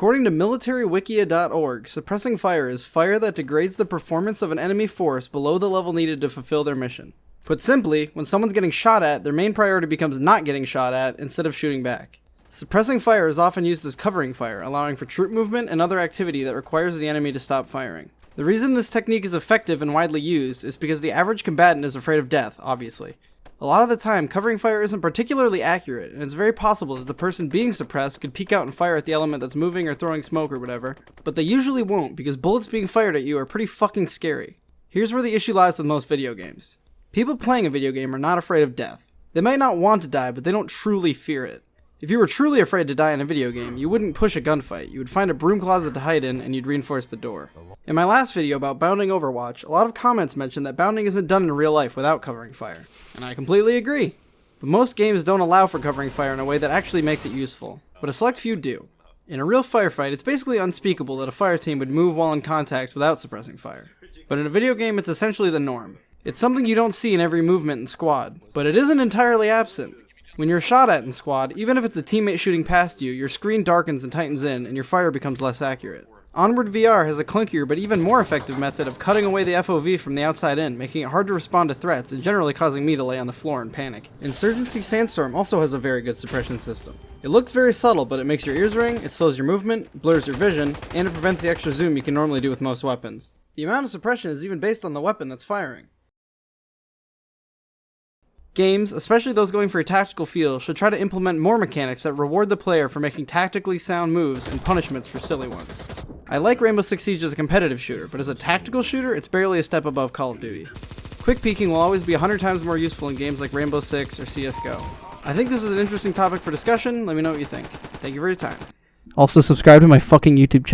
According to militarywikia.org, suppressing fire is fire that degrades the performance of an enemy force below the level needed to fulfill their mission. Put simply, when someone's getting shot at, their main priority becomes not getting shot at instead of shooting back. Suppressing fire is often used as covering fire, allowing for troop movement and other activity that requires the enemy to stop firing. The reason this technique is effective and widely used is because the average combatant is afraid of death, obviously. A lot of the time, covering fire isn't particularly accurate, and it's very possible that the person being suppressed could peek out and fire at the element that's moving or throwing smoke or whatever, but they usually won't because bullets being fired at you are pretty fucking scary. Here's where the issue lies with most video games. People playing a video game are not afraid of death. They might not want to die, but they don't truly fear it. If you were truly afraid to die in a video game, you wouldn't push a gunfight, you would find a broom closet to hide in, and you'd reinforce the door. In my last video about bounding Overwatch, a lot of comments mentioned that bounding isn't done in real life without covering fire. And I completely agree. But most games don't allow for covering fire in a way that actually makes it useful. But a select few do. In a real firefight, it's basically unspeakable that a fire team would move while in contact without suppressing fire. But in a video game, it's essentially the norm. It's something you don't see in every movement in Squad, but it isn't entirely absent. When you're shot at in Squad, even if it's a teammate shooting past you, your screen darkens and tightens in, and your fire becomes less accurate. Onward VR has a clunkier but even more effective method of cutting away the FOV from the outside in, making it hard to respond to threats and generally causing me to lay on the floor in panic. Insurgency Sandstorm also has a very good suppression system. It looks very subtle, but it makes your ears ring, it slows your movement, blurs your vision, and it prevents the extra zoom you can normally do with most weapons. The amount of suppression is even based on the weapon that's firing. Games, especially those going for a tactical feel, should try to implement more mechanics that reward the player for making tactically sound moves and punishments for silly ones. I like Rainbow Six Siege as a competitive shooter, but as a tactical shooter, it's barely a step above Call of Duty. Quick peeking will always be 100 times more useful in games like Rainbow Six or CSGO. I think this is an interesting topic for discussion. Let me know what you think. Thank you for your time. Also subscribe to my fucking YouTube channel.